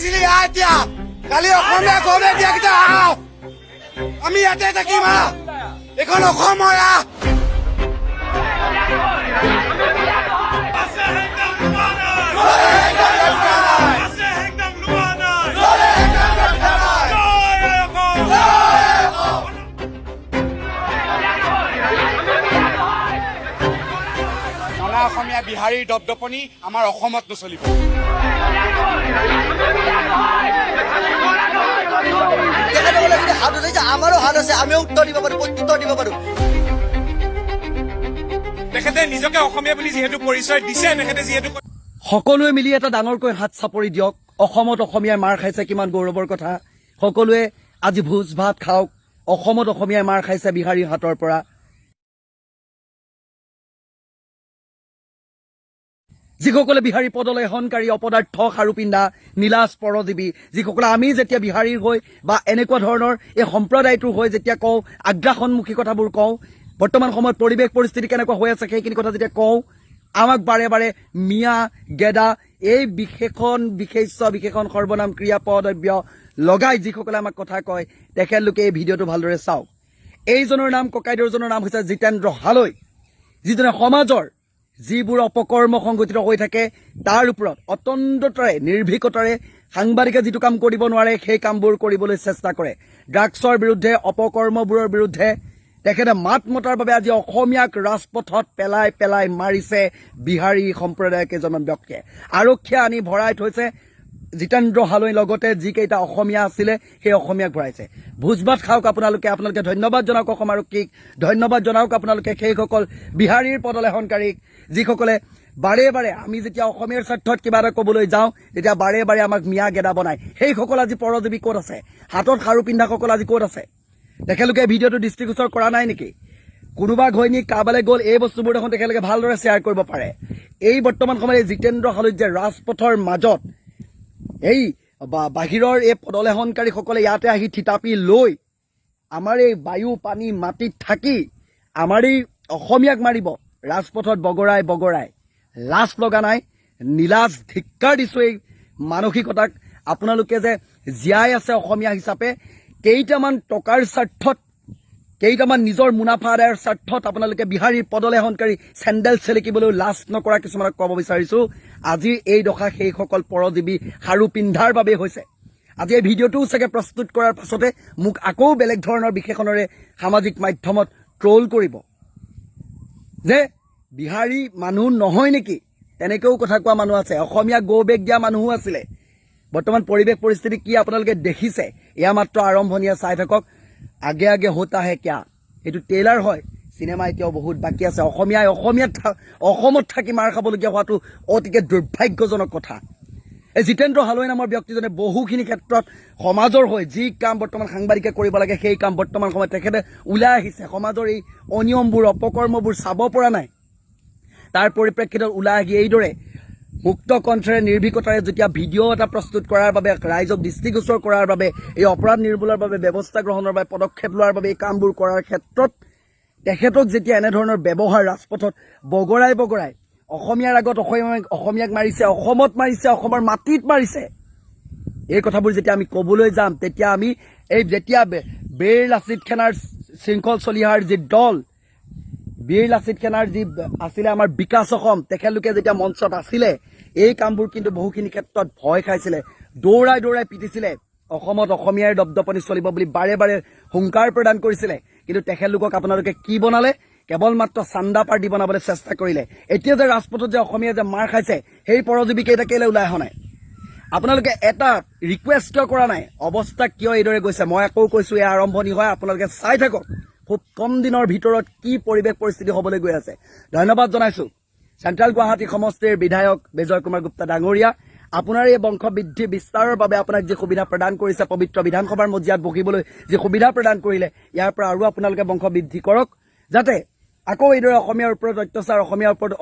লাগিছিলি এতিয়া কালি অসমীয়া গৌৰৱে দিয়া কেইটা আমি ইয়াতে থাকিম এখন অসম হয় অসমীয়া বিহাৰীৰ দপদপনি আমাৰ অসমত নচলিব আমাৰো হাত আছে আমিও উত্তৰ দিব পাৰো প্ৰত্যুত্তৰ দিব পাৰো তেখেতে নিজকে অসমীয়া বুলি যিহেতু পৰিচয় দিছে তেখেতে যিহেতু সকলোৱে মিলি এটা ডাঙৰকৈ হাত চাপৰি দিয়ক অসমত অসমীয়াই মাৰ খাইছে কিমান গৌৰৱৰ কথা সকলোৱে আজি ভোজ ভাত খাওক অসমত অসমীয়াই মাৰ খাইছে বিহাৰীৰ হাতৰ পৰা যিসকলে বিহাৰী পদলেহনকাৰী অপদাৰ্থ খাৰু পিন্ধা নীলাজ পৰজীৱী যিসকলে আমি যেতিয়া বিহাৰীৰ হৈ বা এনেকুৱা ধৰণৰ এই সম্প্ৰদায়টোৰ হৈ যেতিয়া কওঁ আগ্ৰাসনমুখী কথাবোৰ কওঁ বৰ্তমান সময়ত পৰিৱেশ পৰিস্থিতি কেনেকুৱা হৈ আছে সেইখিনি কথা যেতিয়া কওঁ আমাক বাৰে বাৰে মিয়া গেদা এই বিশেষণ সৰ্বনাম ক্ৰিয়াপদব্য লগাই যিসকলে আমাক কথা কয় তেখেতলোকে এই ভিডিঅ'টো ভালদৰে চাওক এইজনৰ নাম ককাইদেউজনৰ নাম হৈছে জিতেন্দ্ৰ হালৈ যিজনে সমাজৰ যিবোৰ অপকৰ্ম সংঘটিত হৈ থাকে তাৰ ওপৰত অতন্দ্ৰতাৰে নিৰ্ভীকতাৰে সাংবাদিকে যিটো কাম কৰিব নোৱাৰে সেই কামবোৰ কৰিবলৈ চেষ্টা কৰে ড্ৰাগছৰ বিৰুদ্ধে অপকৰ্মবোৰৰ বিৰুদ্ধে তেখেতে মাত মতাৰ বাবে আজি অসমীয়াক ৰাজপথত পেলাই পেলাই মাৰিছে বিহাৰী সম্প্ৰদায়ৰ কেইজনমান ব্যক্তিয়ে আৰক্ষীয়ে আনি ভৰাই থৈছে জিতেন্দ্ৰ হালৈ লগতে যিকেইটা অসমীয়া আছিলে সেই অসমীয়াক ভৰাইছে ভোজ ভাত খাওক আপোনালোকে ধন্যবাদ জনাওক অসম আৰক্ষীক ধন্যবাদ জনাওক আপোনালোকে সেইসকল বিহাৰীৰ পদলেহনকাৰীক যিসকলে বাৰে বাৰে আমি যেতিয়া অসমীয়াৰ স্বাৰ্থত কিবা এটা ক'বলৈ যাওঁ তেতিয়া বাৰে বাৰে আমাক মিয়া গেদা বনায় সেইসকল আজি পৰজীৱী ক'ত আছে হাতত খাৰু পিন্ধাসকল আজি ক'ত আছে তেখেতলোকে ভিডিঅ'টো দৃষ্টিগোচৰ কৰা নাই নেকি কোনোবা ঘৈণীক কাবালৈ গ'ল এই বস্তুবোৰ দেখোন তেখেতলোকে ভালদৰে শ্বেয়াৰ কৰিব পাৰে এই বৰ্তমান সময়ত জিতেন্দ্ৰ হালৈ যে ৰাজপথৰ মাজত এই বাহিৰৰ এই পদলেহনকাৰীসকলে ইয়াতে আহি থিতাপি লৈ আমাৰ এই বায়ু পানী মাটিত থাকি আমাৰ এই অসমীয়াক মাৰিব ৰাজপথত বগৰাই লাজ লগা নাই নীলাজ ধিক্কাৰ দিছো এই মানসিকতাক আপোনালোকে যে জীয়াই আছে অসমীয়া হিচাপে কেইটামান টকাৰ স্বাৰ্থত কেইটামান নিজৰ মুনাফা আদায়ৰ স্বাৰ্থত আপোনালোকে বিহাৰীৰ পদলেহনকাৰী চেণ্ডেল চেলেকিবলৈ লাজ নকৰা কিছুমানক ক'ব বিচাৰিছো আজিৰ এই দশা সেইসকল পৰজীৱী খাৰু পিন্ধাৰ বাবে হৈছে আজি এই ভিডিঅ'টোও চাগে প্ৰস্তুত কৰাৰ পাছতে মোক আকৌ বেলেগ ধৰণৰ বিশেষণৰে সামাজিক মাধ্যমত ট্ৰল কৰিব যে বিহাৰী মানুহ নহয় নেকি তেনেকৈও কথা কোৱা মানুহ আছে অসমীয়া গৌবেগ দিয়া মানুহো আছিলে বৰ্তমান পৰিৱেশ পৰিস্থিতি কি আপোনালোকে দেখিছে এয়া মাত্ৰ আৰম্ভণিয়ে চাই থাকক আগে আগে হোতা হে কিয়া এইটো ট্ৰেইলাৰ হয় চিনেমা এতিয়াও বহুত বাকী আছে অসমত থাকি মাৰ খাবলগীয়া হোৱাটো অতিকে দুৰ্ভাগ্যজনক কথা এই জিতেন্দ্ৰ হালৈ নামৰ ব্যক্তিজনে বহুখিনি ক্ষেত্ৰত সমাজৰ হৈ যি কাম বৰ্তমান সাংবাদিকে কৰিব লাগে সেই কাম বৰ্তমান সময়ত তেখেতে ওলাই আহিছে সমাজৰ এই অনিয়মবোৰ অপকৰ্মবোৰ চাব পৰা নাই তাৰ পৰিপ্ৰেক্ষিতত ওলাই আহি এইদৰে মুক্ত কণ্ঠৰে নিৰ্ভীকতাৰে যেতিয়া ভিডিঅ' এটা প্ৰস্তুত কৰাৰ বাবে ৰাইজক দৃষ্টিগোচৰ কৰাৰ বাবে এই অপৰাধ নিৰ্মূলৰ বাবে ব্যৱস্থা গ্ৰহণৰ বাবে পদক্ষেপ লোৱাৰ বাবে এই কামবোৰ কৰাৰ ক্ষেত্ৰত তেখেতক যেতিয়া এনেধৰণৰ ব্যৱহাৰ ৰাজপথত বগৰাই অসমীয়াৰ আগত অসমীয়াক মাৰিছে অসমত মাৰিছে অসমৰ মাটিত মাৰিছে এই কথাবোৰ যেতিয়া আমি ক'বলৈ যাম তেতিয়া আমি এই যেতিয়া বীৰ লাচিত সেনাৰ শৃংখল চলিহাৰ যি দল বীৰ লাচিত সেনাৰ যি আছিলে আমাৰ বিকাশ অসম তেখেতলোকে যেতিয়া মঞ্চত আছিলে এই কামবোৰ কিন্তু বহুখিনি ক্ষেত্ৰত ভয় খাইছিলে দৌৰাই পিটিছিলে অসমত অসমীয়াৰ দপদপনি চলিব বুলি বাৰে বাৰে হুংকাৰ প্ৰদান কৰিছিলে কিন্তু তেখেতলোকক আপোনালোকে কি বনালে কেৱল মাত্ৰ চান্দা পাৰ্টি বনাবলৈ চেষ্টা কৰিলে এতিয়া যে ৰাজপথত যে অসমীয়া যে মাৰ খাইছে সেই পৰজীৱী কেইটা কেলে ওলাই অহা নাই আপোনালোকে এটা ৰিকুৱেষ্ট কৰা নাই অৱস্থা কিয় এইদৰে গৈছে মই আকৌ কৈছো এই আৰম্ভণি হয় আপোনালোকে চাই থাকক খুব কম দিনৰ ভিতৰত কি পৰিৱেশ পৰিস্থিতি হ'বলৈ গৈ আছে ধন্যবাদ জনাইছো চেণ্ট্ৰেল গুৱাহাটী সমষ্টিৰ বিধায়ক বিজয় কুমাৰ গুপ্তা ডাঙৰীয়া আপোনাৰ এই বংশ বৃদ্ধি বিস্তাৰৰ বাবে আপোনাক যি সুবিধা প্ৰদান কৰিছে পবিত্ৰ বিধানসভাৰ মজিয়াত বহিবলৈ যি সুবিধা প্ৰদান কৰিলে ইয়াৰ পৰা আৰু আপোনালোকে বংশ বৃদ্ধি কৰক যাতে আকৌ এইদৰে অসমীয়াৰ ওপৰত অত্যাচাৰ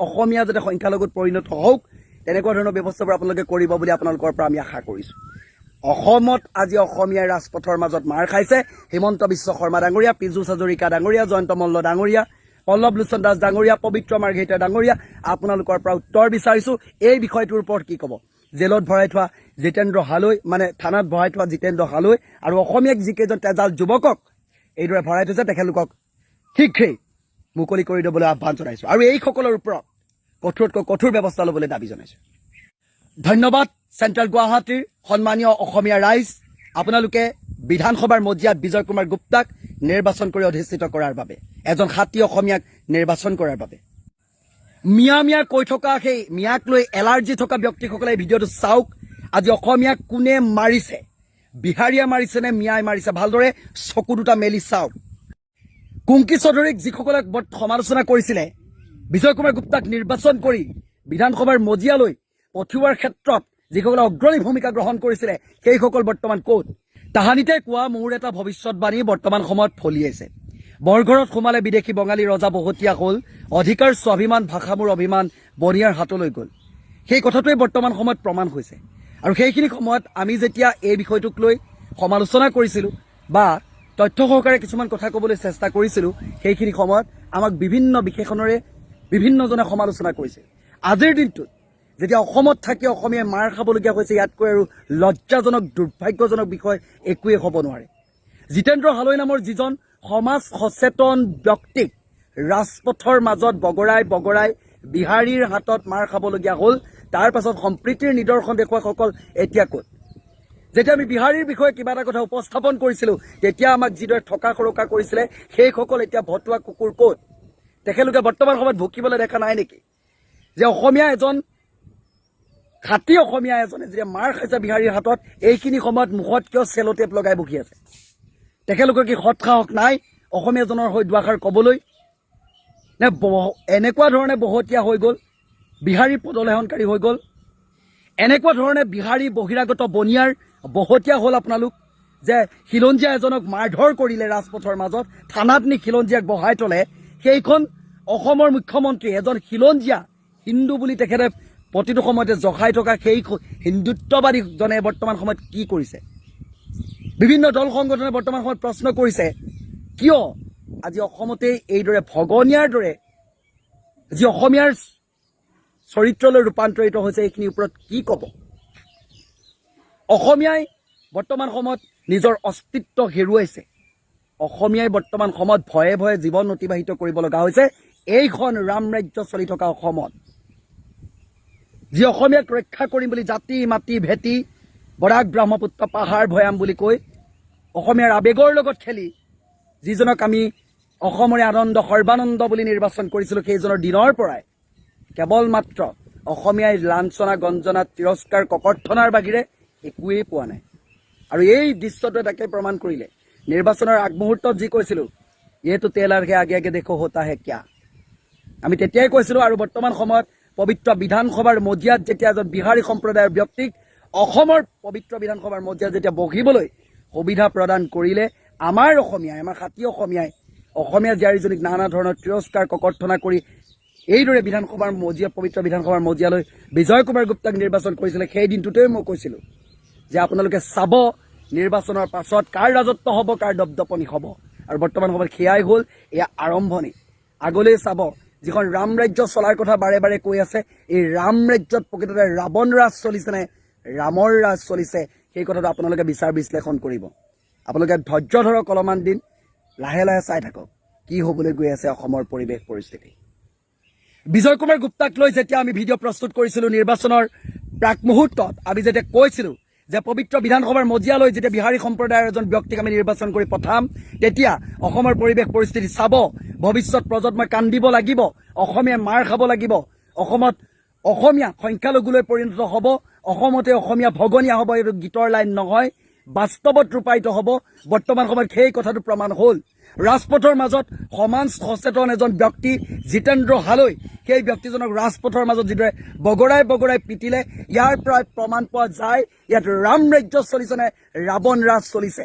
অসমীয়া যাতে সংখ্যালঘুত পৰিণত হওক তেনেকুৱা ধৰণৰ ব্যৱস্থাবোৰ আপোনালোকে কৰিব বুলি আপোনালোকৰ পৰা আমি আশা কৰিছো অসমত আজি অসমীয়া ৰাজপথৰ মাজত মাৰ খাইছে হিমন্ত বিশ্ব শৰ্মা ডাঙৰীয়া পীযুষ হাজৰিকা ডাঙৰীয়া জয়ন্ত মল্ল ডাঙৰীয়া পল্লৱ লোচন দাস ডাঙৰীয়া পবিত্ৰ মাৰ্ঘেৰিটা ডাঙৰীয়া আপোনালোকৰ পৰা উত্তৰ বিচাৰিছো এই বিষয়টোৰ ওপৰত কি ক'ব জেলত ভৰাই থোৱা জিতেন্দ্ৰ হালৈ মানে থানাত ভৰাই থোৱা জিতেন্দ্ৰ হালৈ আৰু অসমীয়াক যিকেইজন তেজাল যুৱকক এইদৰে ভৰাই থৈছে তেখেতলোকক শীঘ্ৰেই মুকলি কৰি দিবলৈ আহ্বান জনাইছোঁ আৰু এইসকলৰ ওপৰত কঠোৰতকৈ কঠোৰ ব্যৱস্থা ল'বলৈ দাবী জনাইছোঁ। ধন্যবাদ চেণ্ট্ৰেল গুৱাহাটীৰ সন্মানীয় অসমীয়া ৰাইজ, আপোনালোকে বিধানসভাৰ মজিয়াত বিজয় কুমাৰ গুপ্তাক নিৰ্বাচন কৰি অধিষ্ঠিত কৰাৰ বাবে, এজন খাতী অসমীয়াক নিৰ্বাচন কৰাৰ বাবে। মিয়া কৈ থকা সেই মিয়াক লৈ এলাৰ্জি থকা ব্যক্তিসকলে এই ভিডিঅ'টো চাওক। আজি অসমীয়াক কোনে মাৰিছে, বিহাৰীয়ে মাৰিছে নে মিয়াই মাৰিছে, ভালদৰে চকু দুটা মেলি চাওক। কুংকি চৌধুৰীক যিসকলে সমালোচনা কৰিছিলে বিজয় কুমাৰ গুপ্তাক নিৰ্বাচন কৰি বিধানসভাৰ মজিয়ালৈ পঠিওৱাৰ ক্ষেত্ৰত যিসকলে অগ্ৰণী ভূমিকা গ্ৰহণ কৰিছিলে সেইসকল বৰ্তমান ক'ত? তাহানিতে কোৱা মোৰ এটা ভৱিষ্যতবাণী বৰ্তমান সময়ত ফলিয়াইছে। বৰঘৰত সোমালে বিদেশী বঙালী ৰজা বহতীয়া হ'ল, অধিকাৰ স্বাভিমান ভাষা মোৰ অভিমান বনিয়াৰ হাতলৈ গ'ল। সেই কথাটোৱে বৰ্তমান সময়ত প্ৰমাণ হৈছে। আৰু সেইখিনি সময়ত আমি যেতিয়া এই বিষয়টোক লৈ সমালোচনা কৰিছিলোঁ বা তথ্য সহকাৰে কিছুমান কথা ক'বলৈ চেষ্টা কৰিছিলোঁ, সেইখিনি সময়ত আমাক বিভিন্ন বিশেষণেৰে বিভিন্নজনে সমালোচনা কৰিছে। আজিৰ দিনটোত যেতিয়া অসমত থাকি অসমীয়াই মাৰ খাবলগীয়া হৈছে, ইয়াতকৈ আৰু লজ্জাজনক দুৰ্ভাগ্যজনক বিষয় একোৱেই হ'ব নোৱাৰে। জিতেন্দ্ৰ হালৈ নামৰ যিজন সমাজ সচেতন ব্যক্তিক ৰাজপথৰ মাজত বগৰাই বিহাৰীৰ হাতত মাৰ খাবলগীয়া হ'ল, তাৰ পাছত সম্প্ৰীতিৰ নিদৰ্শন দেখুৱাসকল এতিয়া ক'ত? যেতিয়া আমি বিহাৰীৰ বিষয়ে কিবা এটা কথা উপস্থাপন কৰিছিলোঁ তেতিয়া আমাক যিদৰে ঠকা সৰকা কৰিছিলে সেইসকল এতিয়া ভতুৱা কুকুৰ ক'ত? তেখেতলোকে বৰ্তমান সময়ত ভুকিবলৈ দেখা নাই নেকি যে অসমীয়া এজন খাতী অসমীয়া এজনে যেতিয়া মাৰ খাইছে বিহাৰীৰ হাতত, এইখিনি সময়ত মুখত কিয় চেলোটেপ লগাই বহি আছে? তেখেতলোকৰ কি সৎ সাহস নাই অসমীয়াজনৰ হৈ দুআষাৰ ক'বলৈ? নে এনেকুৱা ধৰণে বহতীয়া হৈ গ'ল, বিহাৰী পদলেহনকাৰী হৈ গ'ল? এনেকুৱা ধৰণে বিহাৰী বহিৰাগত বনিয়াৰ বহতীয়া হ'ল আপোনালোক যে খিলঞ্জীয়া এজনক মাৰধৰ কৰিলে ৰাজপথৰ মাজত, থানাত নি খিলঞ্জীয়াক বহাই থ'লে। সেইখন অসমৰ মুখ্যমন্ত্ৰী এজন খিলঞ্জীয়া হিন্দু বুলি তেখেতে প্ৰতিটো সময়তে জখাই থকা সেই হিন্দুত্ববাদীজনে বৰ্তমান সময়ত কি কৰিছে? বিভিন্ন দল সংগঠনে বৰ্তমান সময়ত প্ৰশ্ন কৰিছে কিয় আজি অসমতেই এইদৰে ভগনীয়াৰ দৰে যি অসমীয়াৰ চৰিত্ৰলৈ ৰূপান্তৰিত হৈছে, এইখিনিৰ ওপৰত কি ক'ব? অসমীয়াই বৰ্তমান সময়ত নিজৰ অস্তিত্ব হেৰুৱাইছে। অসমীয়াই বৰ্তমান সময়ত ভয়ে ভয়ে জীৱন অতিবাহিত কৰিব লগা হৈছে এইখন ৰাম ৰাজ্য চলি থকা অসমত। যি অসমীয়াক ৰক্ষা কৰিম বুলি জাতি মাটি ভেটি বৰাক ব্ৰহ্মপুত্ৰ পাহাৰ ভৈয়াম বুলি কৈ অসমীয়াৰ আৱেগৰ লগত খেলি যিজনক আমি অসমৰে আনন্দ সৰ্বানন্দ বুলি নিৰ্বাচন কৰিছিলোঁ, সেইজনৰ দিনৰ পৰাই কেৱল মাত্ৰ অসমীয়াই লাঞ্ছনা গঞ্জনা তিৰস্কাৰ ককৰ্থনাৰ বাহিৰে একোৱেই পোৱা নাই। আৰু এই দৃশ্যটোৱে তাকে প্ৰমাণ কৰিলে। নিৰ্বাচনৰ আগমুহূৰ্তত যি কৈছিলোঁ এইটো তেল আৰহে আগে আগে দেখো হোতা হে কিয়া, আমি তেতিয়াই কৈছিলোঁ। আৰু বৰ্তমান সময়ত পবিত্ৰ বিধানসভাৰ মজিয়াত যেতিয়া এজন বিহাৰী সম্প্ৰদায়ৰ ব্যক্তিক অসমৰ পবিত্ৰ বিধানসভাৰ মজিয়াত যেতিয়া বহিবলৈ সুবিধা প্ৰদান কৰিলে আমাৰ অসমীয়াই, আমাৰ খাতী অসমীয়াই, অসমীয়া জীয়াৰীজনীক নানা ধৰণৰ তিৰস্কাৰ ককৰ্থনা কৰি এইদৰে বিধানসভাৰ মজিয়া পবিত্ৰ বিধানসভাৰ মজিয়ালৈ বিজয় কুমাৰ গুপ্তাক নিৰ্বাচন কৰিছিলে। সেই দিনটোতেই মই কৈছিলোঁ যে আপোনালোকে চাব নিৰ্বাচনৰ পাছত কাৰ ৰাজত্ব হ'ব, কাৰ দপদপনি হ'ব। আৰু বৰ্তমান সময়ত সেয়াই হ'ল এয়া আৰম্ভণি। আগলৈ চাব যিখন ৰাম ৰাজ্য চলাৰ কথা বাৰে বাৰে কৈ আছে, এই ৰাম ৰাজ্যত প্ৰকৃততে ৰাৱণ ৰাজ চলিছে নে ৰামৰ ৰাজ চলিছে, সেই কথাটো আপোনালোকে বিচাৰ বিশ্লেষণ কৰিব। আপোনালোকে ধৈৰ্য ধৰক অলপমান দিন, লাহে লাহে চাই থাকক কি হ'বলৈ গৈ আছে অসমৰ পৰিৱেশ পৰিস্থিতি। বিজয় কুমাৰ গুপ্তাক লৈ যেতিয়া আমি ভিডিঅ' প্ৰস্তুত কৰিছিলোঁ নিৰ্বাচনৰ প্ৰাক মুহূৰ্তত, আমি যেতিয়া কৈছিলোঁ যে পবিত্ৰ বিধানসভাৰ মজিয়ালৈ যেতিয়া বিহাৰী সম্প্ৰদায়ৰ এজন ব্যক্তিক আমি নিৰ্বাচন কৰি পঠাম, তেতিয়া অসমৰ পৰিৱেশ পৰিস্থিতি চাব। ভৱিষ্যত প্ৰজন্মই কান্দিব লাগিব, অসমীয়াই মাৰ খাব লাগিব, অসমত অসমীয়া সংখ্যালঘুলৈ পৰিণত হ'ব, অসমতে অসমীয়া ভগনীয়া হ'ব। এইটো গীতৰ লাইন নহয়, বাস্তৱত ৰূপায়িত হ'ব। বৰ্তমান সময়ত সেই কথাটো প্ৰমাণ হ'ল। ৰাজপথৰ মাজত সমাজ সচেতন এজন ব্যক্তি জিতেন্দ্ৰ হালৈ, সেই ব্যক্তিজনক ৰাজপথৰ মাজত যিদৰে বগৰাই পিটিলে, ইয়াৰ পৰা প্ৰমাণ পোৱা যায় ইয়াত ৰাম ৰাজ্য চলিছে নে ৰাৱণ ৰাজ চলিছে।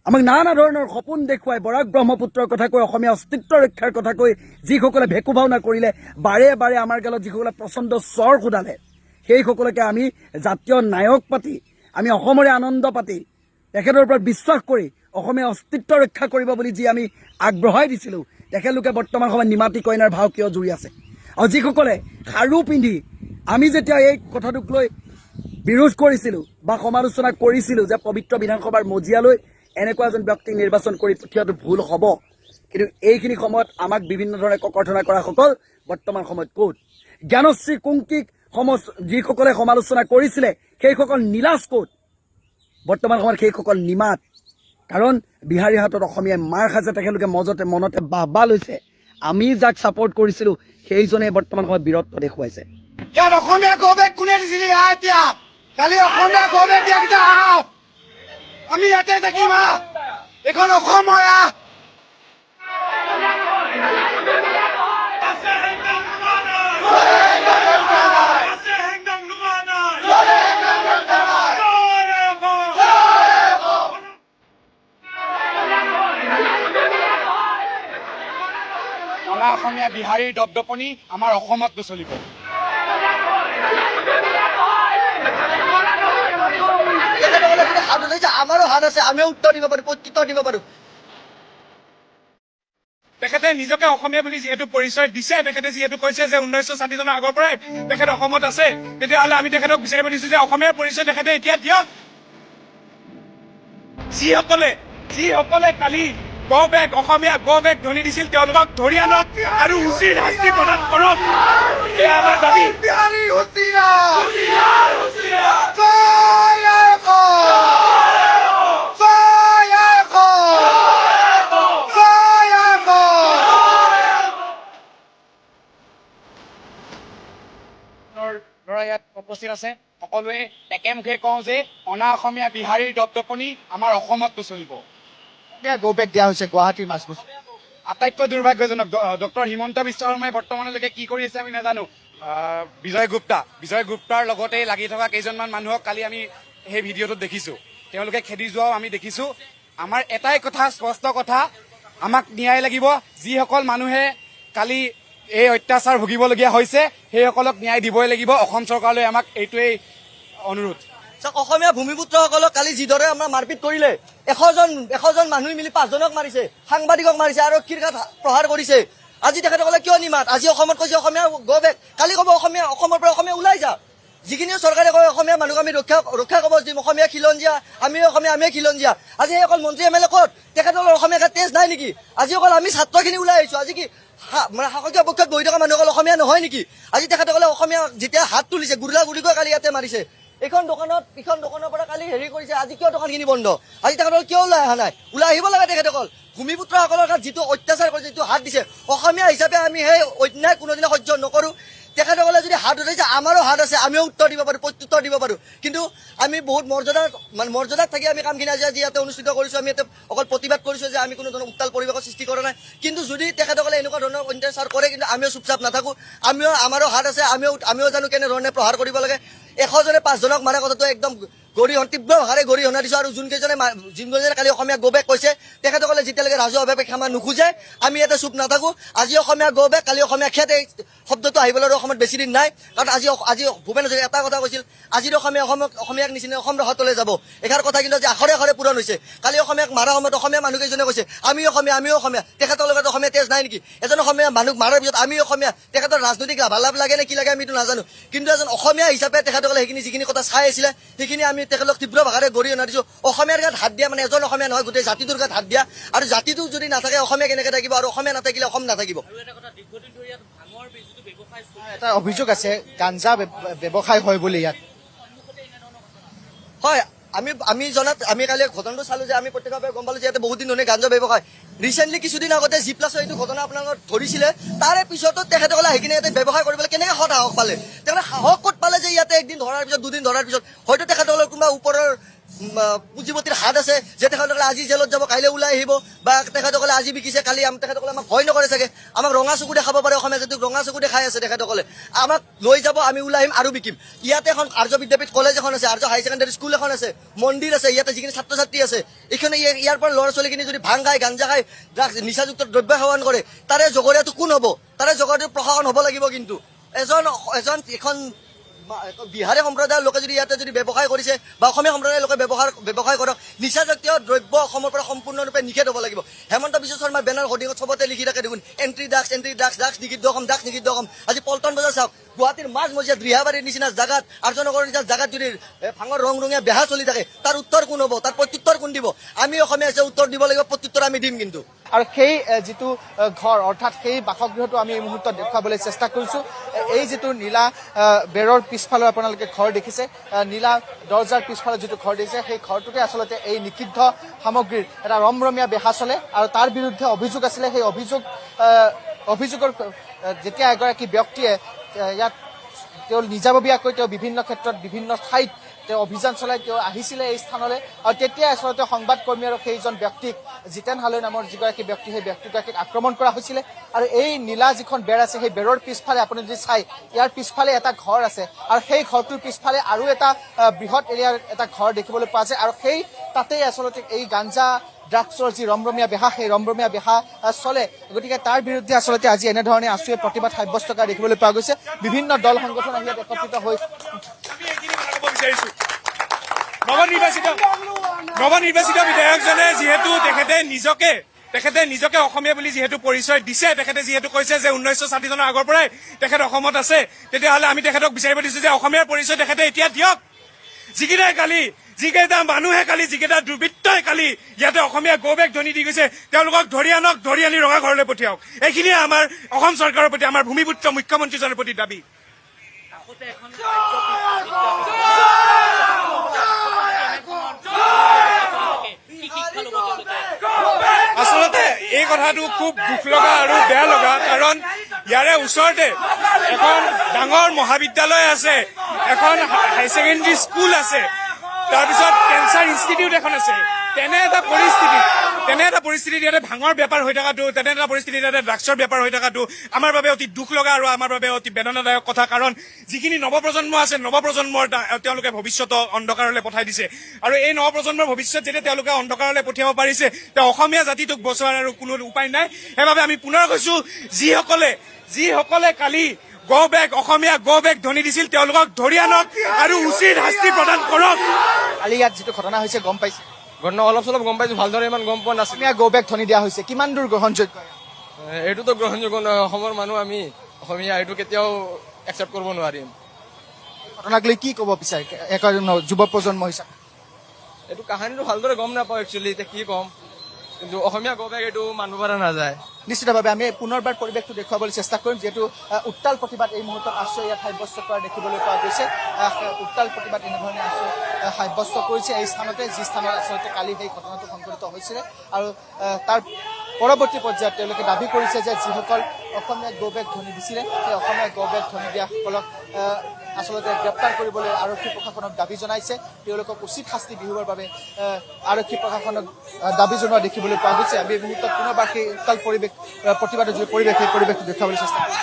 আমাক নানা ধৰণৰ সপোন দেখুৱাই বৰাক ব্ৰহ্মপুত্ৰৰ কথা কৈ অসমীয়া অস্তিত্ব ৰক্ষাৰ কথা কৈ যিসকলে ভেকু ভাওনা কৰিলে, বাৰে বাৰে আমাৰ গালত যিসকলে প্ৰচণ্ড স্বৰ সোধালে, সেইসকলকে আমি জাতীয় নায়ক পাতি, আমি অসমৰে আনন্দ পাতি, তেখেতৰ ওপৰত বিশ্বাস কৰি অসমীয়া অস্তিত্ব ৰক্ষা কৰিব বুলি যি আমি আগবঢ়াই দিছিলোঁ, তেখেতলোকে বৰ্তমান সময়ত নিমাতী কইনাৰ ভাও কিয় জুৰি আছে? আৰু যিসকলে খাৰু পিন্ধি আমি যেতিয়া এই কথাটোক লৈ বিৰোধ কৰিছিলোঁ বা সমালোচনা কৰিছিলোঁ যে পবিত্ৰ বিধানসভাৰ মজিয়ালৈ এনেকুৱা এজন ব্যক্তিক নিৰ্বাচন কৰি পঠিওৱাটো ভুল হ'ব। কিন্তু এইখিনি সময়ত আমাক বিভিন্ন ধৰণে ককৰ্থনা কৰাসকল বৰ্তমান সময়ত ক'ত? জ্ঞানশ্ৰী কুংকিক যিসকলে সমালোচনা কৰিছিলে সেইসকল নিলাজ ক'ত? বৰ্তমান সময়ত সেইসকল নিমাত। কাৰণ বিহাৰীৰ হাতত অসমীয়াই মাৰ খাইছে, তেখেতলোকে মনতে বাহবা লৈছে। আমি যাক ছাপৰ্ট কৰিছিলোঁ সেইজনে বৰ্তমান সময়ত বীৰত্ব দেখুৱাইছে। ইয়াত অসমীয়া গৌবেগ কোনে দিছিলি আহ এতিয়া? কালি অসমীয়া গৌবেগ দিয়াকেইটা আহ, আমি ইয়াতে থাকিম আহ, এইখন অসম হয় আহ। অনা অসমীয়া বিহাৰীৰ দপদপনি আমাৰ অসমত নচলিব। তেখেতসকলে যদি হাত উঠাইছে আমাৰো হাত আছে, আমিও উত্তৰ দিব পাৰো, প্ৰত্যুত্তৰ দিব পাৰো। তেখেতে নিজকে অসমীয়া বুলি যিহেতু পৰিচয় দিছে, তেখেতে যিহেতু কৈছে যে 1960 চনৰ আগৰ পৰাই তেখেত অসমত আছে, তেতিয়াহ'লে আমি তেখেতক বিচাৰিব দিছো যে অসমীয়াৰ পৰিচয় তেখেতে এতিয়া দিয়ক। যিসকলে কালি অসমীয়া গৌবেগ ধ্বনি দিছিল তেওঁলোকক ধৰি আনক আৰু উচিত শাস্তি প্ৰদান কৰক, এয়া আমাৰ দাবী। ল'ৰা ইয়াত উপস্থিত আছে, সকলোৱে একে মুখে কওঁ যে অনা অসমীয়া বিহাৰীৰ দপদপনি আমাৰ অসমত নচলিব। গৌবেগ দিয়া হৈছে গুৱাহাটীৰ মাজমজিয়াত। আটাইতকৈ দুৰ্ভাগ্যজনক ডক্টৰ হিমন্ত বিশ্ব শৰ্মাই বৰ্তমানলৈকে কি কৰি আছে আমি নাজানো। বিজয় গুপ্তাৰ লগতে লাগি থকা কেইজনমান মানুহক কালি আমি সেই ভিডিঅ'টোত দেখিছো, তেওঁলোকে খেদি যোৱাও আমি দেখিছো। আমাৰ এটাই কথা, স্পষ্ট কথা, আমাক ন্যায় লাগিব। যিসকল মানুহে কালি এই অত্যাচাৰ ভুগিবলগীয়া হৈছে সেইসকলক ন্যায় দিবই লাগিব। অসম চৰকাৰলৈ আমাক এইটোৱেই অনুৰোধ। অসমীয়া ভূমিপুত্ৰসকলক কালি যিদৰে আমাৰ মাৰপিট কৰিলে, এশজন মানুহ মিলি 5জনক মাৰিছে, সাংবাদিকক মাৰিছে, আৰক্ষীৰ গাত প্ৰহাৰ কৰিছে। আজি তেখেতসকলে কিয় নিমাত? আজি অসমত কৈছে অসমীয়া গৌবেগ, কালি ক'ব অসমৰ পৰা অসমীয়া ওলাই যা। যিখিনি চৰকাৰে কয় অসমীয়া মানুহক আমি ৰক্ষা কবচ দিম, অসমীয়া খিলঞ্জীয়া, আমি খিলঞ্জীয়া। আজি অকল মন্ত্ৰী MLA ক'ত? তেখেতসকলৰ অসমীয়া গাত তেজ নাই নেকি? আজি অকল আমি ছাত্ৰখিনি ওলাই আহিছো। আজি কি মানে শাসকীয় পক্ষত বহি থকা মানুহসকল অসমীয়া নহয় নেকি? আজি তেখেতসকলে অসমীয়া যেতিয়া হাত তুলিছে, গুৰিকৈ কালি ইয়াতে মাৰিছে। এইখন দোকানৰ পৰা কালি হেৰি কৰিছে, আজি কিয় দোকানখিনি বন্ধ? আজি তেখেতসকল কিয় ওলাই অহা নাই? ওলাই আহিব লাগে তেখেতসকল। ভূমিপুত্ৰসকলৰ গাত যিটো অত্যাচাৰ কৰিছে, যিটো হাত দিছে, অসমীয়া হিচাপে আমি সেই অন্যায় কোনোদিনে সহ্য নকৰো। তেখেতসকলে যদি হাত উঠাইছে আমাৰো হাত আছে, আমিও উত্তৰ দিব পাৰো, প্ৰত্যুত্তৰ দিব পাৰো। কিন্তু আমি বহুত মৰ্যাদাত থাকি আমি কামখিনি আজি ইয়াতে অনুষ্ঠিত কৰিছো। আমি ইয়াতে অকল প্ৰতিবাদ কৰিছো যে আমি কোনো ধৰণৰ উত্তাল পৰিৱেশৰ সৃষ্টি কৰা নাই। কিন্তু যদি তেখেতসকলে এনেকুৱা ধৰণৰ অত্যাচাৰ কৰে, কিন্তু আমিও চুপচাপ নাথাকো। আমাৰো হাত আছে, আমিও জানো কেনেধৰণে প্ৰহাৰ কৰিব লাগে। 100জনে 5জনক মাৰা কথাটো একদম তীব্ৰ ভাষাৰে গৰিহণা দিছো। আৰু যোনকেইজনে কালি অসমীয়া গৌবেগ কৈছে, তেখেতসকলে যেতিয়ালৈকে ৰাজহুৱাভাৱে ক্ষমা নোখোজে আমি ইয়াতে চুপ নাথাকো। আজি অসমীয়া গৌবেগ, কালি অসমীয়া খেদ, এই শব্দটো আহিবলৈ অসমত বেছি দিন নাই। কাৰণ আজি ভূপেন হাজৰিকাই এটা কথা কৈছিল, আজিৰ অসমীয়াক নিচিনা অসম ৰসাতলৈ যাব। এষাৰ কথা কিন্তু আজি আখৰে পূৰণ হৈছে। কালি অসমীয়াক মাৰা সময়ত অসমীয়া মানুহকেইজনে কৈছে আমি অসমীয়া। তেখেতৰ লগত অসমীয়া তেজ নাই নেকি? এজন অসমীয়া মানুহ মাৰাৰ পিছত আমি অসমীয়া, তেখেতৰ ৰাজনৈতিক লাভালাভ লাগে নে কি লাগে আমিতো নাজানো। কিন্তু এজন অসমীয়া হিচাপে তেখেতসকলে যিখিনি কথা চাই আছিলে, সেইখিনি আমি তেখেতক তীব্ৰ ভাষাৰে গৰিহণা দিছো। অসমীয়াৰ গাত হাত দিয়া মানে এজন অসমীয়া নহয়, গোটেই জাতিটোৰ গাত হাত দিয়া। আৰু জাতিটো যদি নাথাকে অসমীয়া কেনেকে থাকিব? আৰু অসমীয়া নাথাকিলে অসম নাথাকিব। এটা অভিযোগ আছে গাঞ্জা ব্যৱসায় হয় বুলি ইয়াত। হয়, আমি জনাত আমি কালি ঘটনাটো চালো যে আমি প্ৰত্যক্ষভাৱে গম পালো যে ইয়াতে বহুত দিন ধৰণে গাঞ্জা ব্যৱসায়। ৰিচেণ্টলি কিছুদিন আগতে G+ এইটো ঘটনা আপোনালোকক ধৰিছিলে। তাৰে পিছতো তেখেতসকলে আহি কিনে ইয়াতে ব্যৱসায় কৰিবলৈ কেনেকে সাহস পালে? তেখেতে সাহস ক'ত পালে যে ইয়াতে একদিন ধৰাৰ পিছত, দুদিন ধৰাৰ পিছত হয়তো তেখেতসকলৰ কোনোবা ওপৰৰ পুঁজিপতিৰ হাত আছে যে তেখেতসকলে আজি জেলত যাব, কাইলৈ ওলাই আহিব, বা তেখেতসকলে আজি বিকিছে কালি তেখেতসকলে আমাক ভয় নকৰে চাগে। আমাক ৰঙা চকু দেখাব পাৰে, অসমীয়া জাতিক ৰঙা চকু দেখাই আছে তেখেতসকলে। আমাক লৈ যাব, আমি ওলাই আহিম আৰু বিকিম। ইয়াতে এখন আৰ্য বিদ্যাপীঠ কলেজ এখন আছে, আৰ্য হাই ছেকেণ্ডাৰী স্কুল এখন আছে, মন্দিৰ আছে। ইয়াতে যিখিনি ছাত্ৰ ছাত্ৰী আছে, এইখিনি ইয়াৰ পৰা ল'ৰা ছোৱালীখিনি যদি ভাং খাই, গাঞ্জা খাই, নিচাযুক্ত দ্ৰব্য সেৱন কৰে, তাৰে জগৰীয়াটো কোন হ'ব? তাৰে জগৰীয়াটো প্ৰশাসন হ'ব লাগিব। কিন্তু এখন বিহাৰী সম্প্ৰদায়ৰ লোকে যদি ইয়াতে যদি ব্যৱসায় কৰিছে বা অসমীয়া সম্প্ৰদায়ৰ লোকে ব্যৱসায় কৰক, নিচাজাতীয় দ্ৰব্য অসমৰ পৰা সম্পূৰ্ণৰূপে নিষেধ হ'ব লাগিব। হেমন্ত বিশ্ব শৰ্মাৰ বেনাৰ হোৰ্ডিঙত চবতে লিখি থাকে দেখোন, এণ্ট্ৰি ড্ৰাগছ, ড্ৰাগছ নিষিদ্ধ অসম, ড্ৰাগছ নিষিদ্ধ অসম। আজি পল্টন বজাৰ চাওক, গুৱাহাটীৰ মাজমজিয়াত ৰিহাবাৰীৰ নিচিনা জাগাত, আৰ্যনগৰৰ নিচিনা জাগাত যদি ভাঙৰ ৰঙীয়া বেহা চলি থাকে, তাৰ উত্তৰ কোন হ'ব? তাৰ প্ৰত্যুত্তৰ কোন দিব? আমি অসমীয়া আছে, উত্তৰ দিব লাগিব, প্ৰত্যুত্তৰ আমি দিম। কিন্তু আৰু সেই যিটো ঘৰ অৰ্থাৎ সেই বাসগৃহটো আমি এই মুহূৰ্তত দেখুৱাবলৈ চেষ্টা কৰিছোঁ। এই যিটো নীলা বেৰৰ পিছফালে আপোনালোকে ঘৰ দেখিছে, নীলা দৰ্জাৰ পিছফালে যিটো ঘৰ দেখিছে, সেই ঘৰটোতে আচলতে এই নিষিদ্ধ সামগ্ৰীৰ এটা ৰমৰমীয়া বেহা চলে। আৰু তাৰ বিৰুদ্ধে অভিযোগ আছিলে। সেই অভিযোগৰ যেতিয়া এগৰাকী ব্যক্তিয়ে ইয়াত তেওঁ নিজাববীয়াকৈ তেওঁ বিভিন্ন ক্ষেত্ৰত বিভিন্ন ঠাইত তেওঁ অভিযান চলাই তেওঁ আহিছিলে এই স্থানলৈ, আৰু তেতিয়া আচলতে সংবাদকৰ্মী আৰু সেইজন ব্যক্তিক, জিতেন হালৈ নামৰ যিগৰাকী ব্যক্তি, সেই ব্যক্তিগৰাকীক আক্ৰমণ কৰা হৈছিলে। আৰু এই নীলা যিখন বেৰ আছে, সেই বেৰৰ পিছফালে আপুনি যদি চাই, ইয়াৰ পিছফালে এটা ঘৰ আছে, আৰু সেই ঘৰটোৰ পিছফালে আৰু এটা বৃহৎ এৰিয়াৰ এটা ঘৰ দেখিবলৈ পোৱা যায়। আৰু সেই তাতেই আচলতে এই গাঞ্জা ড্ৰাগছৰ যি ৰমৰমীয়া বেহা, সেই ৰমৰমীয়া বেহা চলে। গতিকে তাৰ বিৰুদ্ধে আচলতে আজি এনেধৰণে আছুৱে প্ৰতিবাদ সাব্যস্ত কৰা দেখিবলৈ পোৱা গৈছে। বিভিন্ন দল সংগঠন আহি ইয়াত একত্ৰিত হৈ নৱনিৰ্বাচিত বিধায়কজনে যিহেতু তেখেতে নিজকে অসমীয়া বুলি যিহেতু পৰিচয় দিছে, তেখেতে যিহেতু কৈছে যে 1960 চনৰ আগৰ পৰাই তেখেত অসমত আছে, তেতিয়াহ'লে আমি তেখেতক বিচাৰিব দিছো যে অসমীয়াৰ পৰিচয় তেখেতে এতিয়া দিয়ক। যিকেইটা মানুহে কালি, যিকেইটা দুৰ্বৃত্তই কালি ইয়াতে অসমীয়া গৌবেগ ধ্বনি দি গৈছে, তেওঁলোকক ধৰি আনি ৰঙা ঘৰলৈ পঠিয়াওক। এইখিনিয়ে আমাৰ অসম চৰকাৰৰ প্ৰতি, আমাৰ ভূমিপুত্ৰ মুখ্যমন্ত্ৰীজনৰ প্ৰতি দাবী। আচলতে এই কথাটো খুব দুখ লগা আৰু বেয়া লগা, কাৰণ ইয়াৰে ওচৰতে এখন ডাঙৰ মহাবিদ্যালয় আছে, এখন হাই ছেকেণ্ডেৰী স্কুল আছে, তাৰপিছত কেঞ্চাৰ ইনষ্টিটিউট এখন আছে। তেনে এটা পৰিস্থিতিত ইয়াতে ভাঙৰ বেপাৰ হৈ থকাটো, তেনে এটা পৰিস্থিতিত ইয়াতে ড্ৰাগছৰ বেপাৰ হৈ থকাটো আমাৰ বাবে অতি দুখ লগা আৰু আমাৰ বাবে অতি বেদনাদায়ক কথা। কাৰণ যিখিনি নৱপ্ৰজন্ম আছে, নৱপ্ৰজন্মৰ তেওঁলোকে ভৱিষ্যত অন্ধকাৰলৈ পঠাই দিছে। আৰু এই নৱপ্ৰজন্মৰ ভৱিষ্যত যেতিয়া তেওঁলোকে অন্ধকাৰলৈ পঠিয়াব পাৰিছে, তেওঁ অসমীয়া জাতিটোক বচোৱাৰ আৰু কোনো উপায় নাই। সেইবাবে আমি পুনৰ কৈছো, যিসকলে কালি অসমীয়া গৌবেগ ধ্বনি দিছিল, তেওঁলোকক ধৰি আনক আৰু উচিত শাস্তি প্ৰদান কৰক। কালি ইয়াত যিটো ঘটনা হৈছে গম পাইছে? ঘটনা অলপ চলপ গম পাইছো, ভালদৰে ইমান গম পোৱা নাছিল। অসমীয়া গৌবেগ ধ্বনি দিয়া হৈছে, কিমান দূৰ গ্ৰহণযোগ্য? এইটোতো গ্ৰহণযোগ্য নহয়। অসমৰ মানুহ আমি অসমীয়া, এইটো কেতিয়াও একচেপ্ট কৰিব নোৱাৰিম। ঘটনাক লৈ কি ক'ব বিচাৰে এজন যুৱ প্ৰজন্ম হিচাপে? এইটো কাহানীটো ভালদৰে গম নাপাওঁ একচুৱেলি, এতিয়া কি ক'ম, কিন্তু অসমীয়া গৌবেগ এইটো মানিব পৰা নাযায়। নিশ্চিতভাৱে আমি পুনৰবাৰ পৰিৱেশটো দেখুৱাবলৈ চেষ্টা কৰিম, যিহেতু উত্তাল প্ৰতিবাদ এই মুহূৰ্তত আছুৱে ইয়াত সাব্যস্ত কৰা দেখিবলৈ পোৱা গৈছে। উত্তাল প্ৰতিবাদ এনেধৰণে আছুৱে সাব্যস্ত কৰিছে এই স্থানতে, যি স্থানত আচলতে কালি সেই ঘটনাটো সংঘটিত হৈছিলে। আৰু তাৰ পৰৱৰ্তী পৰ্যায়ত তেওঁলোকে দাবী কৰিছে যে যিসকল অসমীয়া গৌবেগ ধ্বনি দিছিলে, সেই অসমীয়া গৌবেগ ধ্বনি দিয়াসকলক আচলতে গ্ৰেপ্তাৰ কৰিবলৈ আৰক্ষী প্ৰশাসনক দাবী জনাইছে। তেওঁলোকক উচিত শাস্তি বিহিবৰ বাবে আৰক্ষী প্ৰশাসনক দাবী জনোৱা দেখিবলৈ পোৱা গৈছে। আমি এই মুহূৰ্তত পুনৰবাৰ সেই উত্তাল প্ৰতিবাদৰ যি পৰিৱেশ, সেই পৰিৱেশটো দেখুৱাবলৈ চেষ্টা কৰিম।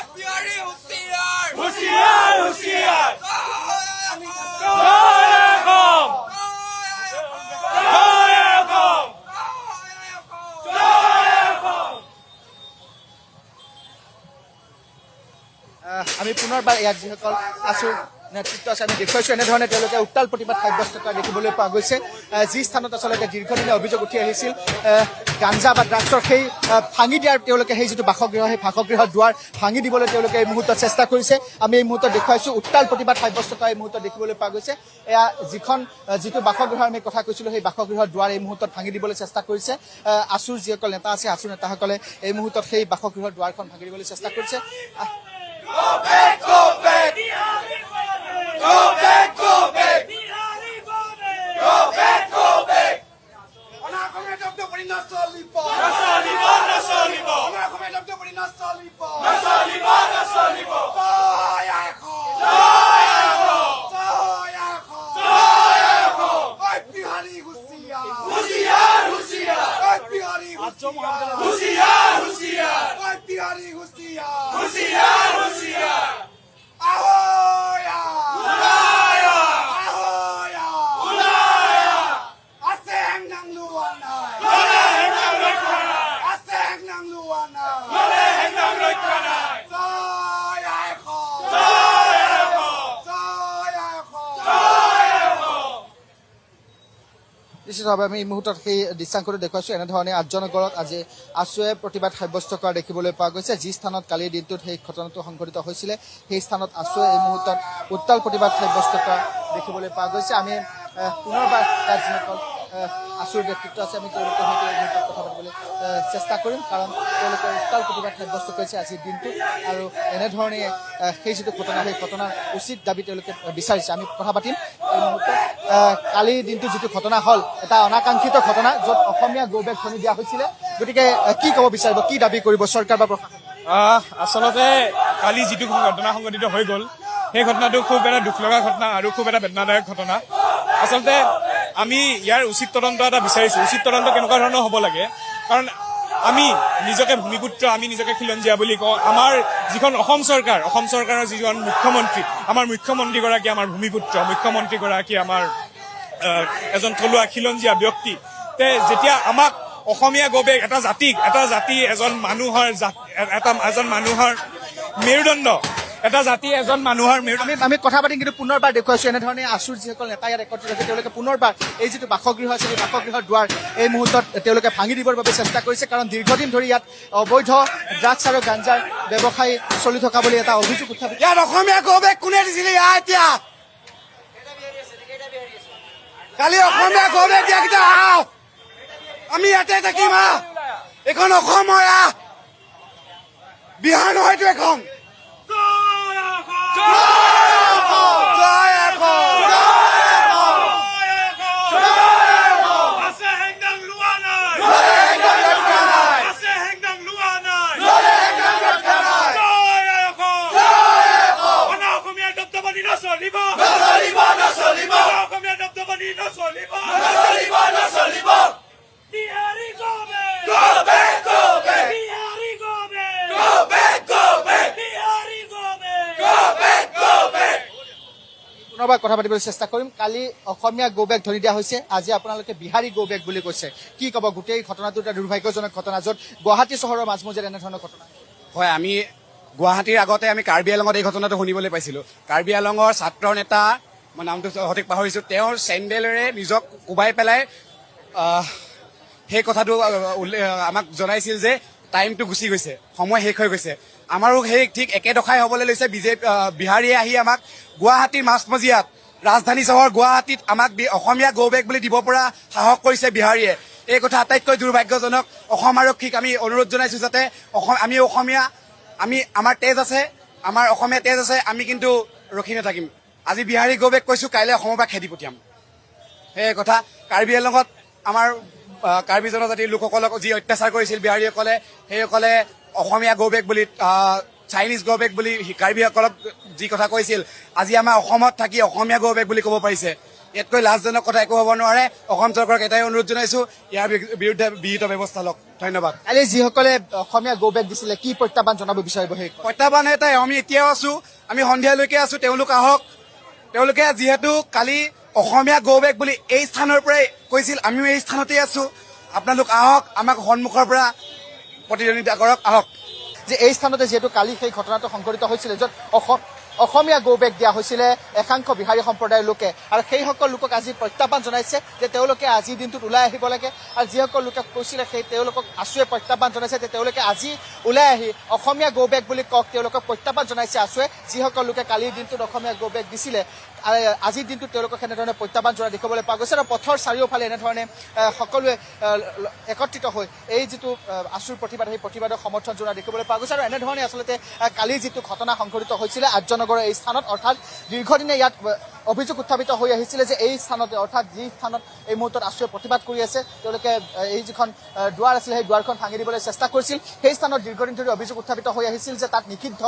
আমি পুনৰবাৰ ইয়াত যিসকল আছো নেতৃত্ব আছে আমি দেখুৱাইছো, এনেধৰণে তেওঁলোকে উত্তাল প্ৰতিবাদ সাব্যস্ত কৰা দেখিবলৈ পোৱা গৈছে। যি স্থানত আচলতে দীৰ্ঘদিনীয়া অভিযোগ উঠি আহিছিল গাঞ্জা বা ড্ৰাগছৰ, সেই ভাঙি দিয়াৰ তেওঁলোকে সেই যিটো বাসগৃহ, সেই বাসগৃহৰ দুৱাৰ ভাঙি দিবলৈ তেওঁলোকে এই মুহূৰ্তত চেষ্টা কৰিছে। আমি এই মুহূৰ্তত দেখুৱাইছো উত্তাল প্ৰতিবাদ সাব্যস্ত কৰা এই মুহূৰ্তত দেখিবলৈ পোৱা গৈছে। এয়া যিটো বাসগৃহৰ আমি কথা কৈছিলো, সেই বাসগৃহৰ দুৱাৰ এই মুহূৰ্তত ভাঙি দিবলৈ চেষ্টা কৰিছে। আছুৰ যিসকল নেতা আছে, আছুৰ নেতাসকলে এই মুহূৰ্তত সেই বাসগৃহৰ দুৱাৰখন ভাঙি দিবলৈ চেষ্টা কৰিছে। নিশ্চিতভাৱে আমি এই মুহূৰ্তত সেই দৃশ্যাংশটো দেখুৱাইছো। এনেধৰণে 8জন নগৰত আজি আছুৱে প্ৰতিবাদ সাব্যস্ত কৰা দেখিবলৈ পোৱা গৈছে। যি স্থানত কালিৰ দিনটোত সেই ঘটনাটো সংঘটিত হৈছিলে সেই স্থানত আছুৱে এই মুহূৰ্তত উত্তাল প্ৰতিবাদ সাব্যস্ত কৰা দেখিবলৈ পোৱা গৈছে। আমি পুনৰবাৰ তাত যিসকল আছুৰ ব্যক্তিত্ব আছে আমি তেওঁলোকৰ সৈতে এই মুহূৰ্তত কথা পাতিবলৈ চেষ্টা কৰিম, কাৰণ তেওঁলোকে উত্তাল প্ৰতিবাদ সাব্যস্ত কৰিছে আজিৰ দিনটোত আৰু এনেধৰণে সেই যিটো ঘটনা সেই ঘটনাৰ উচিত দাবী তেওঁলোকে বিচাৰিছে। আমি কথা পাতিম এই মুহূৰ্তত। কালিৰ দিনটো যিটো ঘটনা হ'ল এটা অনাকাংক্ষিত ঘটনা, য'ত অসমীয়া গৌবেগ খনি দিয়া হৈছিলে। গতিকে কি ক'ব বিচাৰিব, কি দাবী কৰিব চৰকাৰ বা প্ৰশাসন? আচলতে কালি যিটো ঘটনা সংঘটিত হৈ গ'ল সেই ঘটনাটো খুব এটা দুখ লগা ঘটনা আৰু খুব এটা বেদনাদায়ক ঘটনা। আচলতে আমি ইয়াৰ উচিত তদন্ত এটা বিচাৰিছো। উচিত তদন্ত কেনেকুৱা ধৰণৰ হ'ব লাগে, কাৰণ আমি নিজকে ভূমিপুত্ৰ, আমি নিজকে খিলঞ্জীয়া বুলি কওঁ। আমাৰ যিখন অসম চৰকাৰৰ যিজন মুখ্যমন্ত্ৰী, আমাৰ মুখ্যমন্ত্ৰীগৰাকী আমাৰ ভূমিপুত্ৰ, মুখ্যমন্ত্ৰীগৰাকী আমাৰ এজন থলুৱা খিলঞ্জীয়া ব্যক্তি। যেতিয়া আমাক অসমীয়া গৌবেগ এটা জাতি এজন মানুহৰ মেৰুদণ্ড, এটা জাতি এজন মানুহৰ আমি কথা পাতিম, কিন্তু পুনৰবাৰ দেখুৱাইছো এনেধৰণে আছুৰ যিসকল নেতা ইয়াত একত্ৰিত হৈছে তেওঁলোকে পুনৰবাৰ এই যিটো বাসগৃহ আছে সেই বাসগৃহৰ দুৱাৰ এই মুহূৰ্তত তেওঁলোকে ভাঙি দিবৰ বাবে চেষ্টা কৰিছে, কাৰণ দীৰ্ঘদিন ধৰি ইয়াত অবৈধ ড্ৰাগছ আৰু গাঞ্জাৰ ব্যৱসায় চলি থকা বুলি এটা অভিযোগ উত্থাপিত। ইয়াত অসমীয়া গৌবেগ কোনে দিছিলে? এতিয়া কালি অসমীয়া গৌবেগ দিয়া কেইটা আহ, আমি ইয়াতে থাকিম। এইখন অসম হয়, বিহাৰ নহয়তো এখন। পুনৰবাৰ কথা পাতিবলৈ চেষ্টা কৰিম। কালি অসমীয়া গৌবেগ ধৰি দিয়া হৈছে, আজি আপোনালোকে বিহাৰী গৌবেগ বুলি কৈছে। কি ক'ব? গোটেই ঘটনাটো এটা দুৰ্ভাগ্যজনক ঘটনা, য'ত গুৱাহাটী চহৰৰ মাজমজিয়াত এনেধৰণৰ ঘটনা। হয়, আমি গুৱাহাটীৰ আগতে আমি কাৰ্বি আলঙত এই ঘটনাটো শুনিবলৈ পাইছিলো। কাৰ্বি আলঙৰ ছাত্ৰ নেতা, মই নামটো সঠিক পাহৰিছো, তেওঁৰ চেণ্ডেলেৰে নিজক কোবাই পেলাই সেই কথাটো আমাক জনাইছিল যে টাইমটো গুচি গৈছে, সময় শেষ হৈ গৈছে। আমাৰো সেই ঠিক একে দশাই হ'বলৈ লৈছে। বিহাৰীয়ে আহি আমাক গুৱাহাটীৰ মাজমজিয়াত, ৰাজধানী চহৰ গুৱাহাটীত আমাক অসমীয়া গৌবেগ বুলি দিব পৰা সাহস কৰিছে বিহাৰীয়ে। এই কথা আটাইতকৈ দুৰ্ভাগ্যজনক। অসম আৰক্ষীক আমি অনুৰোধ জনাইছো যাতে আমি অসমীয়া, আমাৰ তেজ আছে, আমাৰ অসমীয়া তেজ আছে, আমি কিন্তু ৰখি নাথাকিম। আজি বিহাৰী গৌবেগ কৈছো, কাইলৈ অসমৰ পৰা খেদি পঠিয়াম। সেই কথা। কাৰ্বি আংলঙত আমাৰ কাৰ্বি জনজাতিৰ লোকসকলক যি অত্যাচাৰ কৰিছিল বিহাৰীসকলে, সেইসকলে অসমীয়া গৌবেগ বুলি, চাইনিজ গৌবেগ বুলি কাৰ্বিসকলক যি কথা কৈছিল, আজি আমাৰ অসমত থাকি অসমীয়া গৌবেগ বুলি ক'ব পাৰিছে। ইয়াতকৈ লাজজনক কথা একো হ'ব নোৱাৰে। অসম চৰকাৰক এটাই অনুৰোধ জনাইছো, ইয়াৰ বিৰুদ্ধে বিহিত ব্যৱস্থা লওক। ধন্যবাদ। কালি যিসকলে অসমীয়া গৌবেগ দিছিলে কি প্ৰত্যাহ্বান জনাব বিচাৰিব? সেই প্ৰত্যাহ্বান এটাই, আমি এতিয়াও আছো, আমি সন্ধিয়ালৈকে আছো, তেওঁলোক আহক। তেওঁলোকে যিহেতু কালি অসমীয়া গৌবেগ বুলি এই স্থানৰ পৰাই কৈছিল, আমিও এই স্থানতেই আছো। আপোনালোক আহক, আমাক সন্মুখৰ পৰা প্ৰতিদ্বন্দ্বিতা কৰক, আহক। যে এই স্থানতে যিহেতু কালি সেই ঘটনাটো সংঘটিত হৈছিলে, য'ত অসমীয়া গৌবেগ দিয়া হৈছিলে একাংশ বিহাৰী সম্প্ৰদায়ৰ লোকে, আৰু সেইসকল লোকক আজি প্ৰত্যাহ্বান জনাইছে যে তেওঁলোকে আজিৰ দিনটোত ওলাই আহিব লাগে। আৰু যিসকল লোকে কৈছিলে সেই তেওঁলোকক আছুৱে প্ৰত্যাহ্বান জনাইছে যে তেওঁলোকে আজি ওলাই আহি অসমীয়া গৌবেগ বুলি কওক। তেওঁলোকক প্ৰত্যাহ্বান জনাইছে আছুৱে। যিসকল লোকে কালিৰ দিনটোত অসমীয়া গৌবেগ দিছিলে, আজিৰ দিনটোত তেওঁলোকক এনেধৰণে প্ৰত্যাহ্বান জনা দেখিবলৈ পোৱা গৈছে। আৰু পথৰ চাৰিওফালে এনেধৰণে সকলোৱে একত্ৰিত হৈ এই যিটো আছুৰ প্ৰতিবাদ, সেই প্ৰতিবাদক সমৰ্থন জনা দেখিবলৈ পোৱা গৈছে। আৰু এনেধৰণে আচলতে কালিৰ যিটো ঘটনা সংঘটিত হৈছিলে 8 নগৰৰ এই স্থানত, অৰ্থাৎ দীৰ্ঘদিনে ইয়াত অভিযোগ উত্থাপিত হৈ আহিছিলে যে এই স্থানতে, অৰ্থাৎ যি স্থানত এই মুহূৰ্তত আছুৱে প্ৰতিবাদ কৰি আছে, তেওঁলোকে এই যিখন দুৱাৰ আছিলে সেই দুৱাৰখন ভাঙি দিবলৈ চেষ্টা কৰিছিল। সেই স্থানত দীৰ্ঘদিন ধৰি অভিযোগ উত্থাপিত হৈ আহিছিল যে তাত নিষিদ্ধ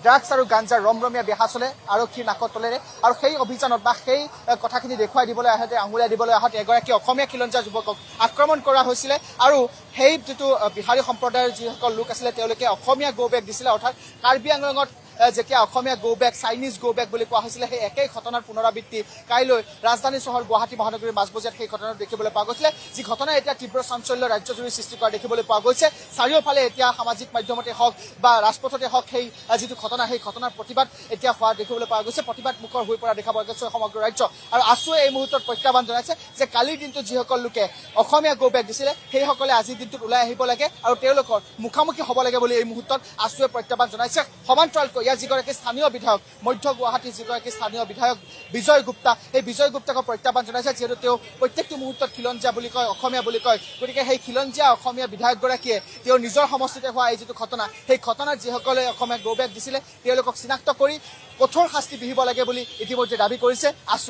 ড্ৰাগছ আৰু গাঞ্জাৰ ৰমৰমীয়া বেহা চলে আৰক্ষীৰ নাকৰ তলেৰে। আৰু সেই অভিযানত বা সেই কথাখিনি দেখুৱাই দিবলৈ আহোঁতে, আঙুলিয়াই দিবলৈ আহোঁতে এগৰাকী অসমীয়া খিলঞ্জীয়া যুৱকক আক্ৰমণ কৰা হৈছিলে। আৰু সেই যিটো বিহাৰী সম্প্ৰদায়ৰ যিসকল লোক আছিলে তেওঁলোকে অসমীয়া গৌবেগ দিছিলে, অৰ্থাৎ কাৰ্বি আংলঙত যেতিয়া Asomiya go back Chinese go back বুলি কোৱা হৈছিলে সেই একেই ঘটনাৰ পুনৰাবৃত্তি কাইলৈ ৰাজধানী চহৰ গুৱাহাটী মহানগৰীৰ মাজমজিয়াত সেই ঘটনা দেখিবলৈ পোৱা গৈছিলে যি ঘটনাই এতিয়া তীব্ৰ চাঞ্চল্য ৰাজ্যজুৰি সৃষ্টি কৰা দেখিবলৈ পোৱা গৈছে চাৰিওফালে এতিয়া সামাজিক মাধ্যমতে হওক বা ৰাজপথতে হওক সেই যিটো ঘটনা সেই ঘটনাৰ প্ৰতিবাদ এতিয়া হোৱা দেখিবলৈ পোৱা গৈছে প্ৰতিবাদ মুখৰ হৈ পৰা দেখা পোৱা গৈছে সমগ্ৰ ৰাজ্য আৰু আছুৱে এই মুহূৰ্তত প্ৰত্যাহ্বান জনাইছে যে কালিৰ দিনটোত যিসকল লোকে অসমীয়া গো বেক দিছিলে সেইসকলে আজিৰ দিনটোত ওলাই আহিব লাগে আৰু তেওঁলোকৰ মুখামুখি হ'ব লাগে বুলি এই মুহূৰ্তত আছুৱে প্ৰত্যাহ্বান জনাইছে সমান্তৰালকৈ ইয়াৰ যিগৰাকী স্থানীয় বিধায়ক মধ্য গুৱাহাটীৰ যিগৰাকী স্থানীয় বিধায়ক বিজয় গুপ্তা এই বিজয় গুপ্তাক প্ৰত্যাহ্বান জনাইছে যিহেতু তেওঁ প্ৰত্যেকটো মুহূৰ্তত খিলঞ্জীয়া বুলি কয় অসমীয়া বুলি কয় গতিকে সেই খিলঞ্জীয়া অসমীয়া বিধায়কগৰাকীয়ে তেওঁৰ নিজৰ সমষ্টিতে হোৱা এই যিটো ঘটনা সেই ঘটনাত যিসকলে অসমীয়া গো বেক দিছিলে তেওঁলোকক চিনাক্ত কৰি কঠোৰ শাস্তি বিহিব লাগে বুলি ইতিমধ্যে দাবী কৰিছে আছু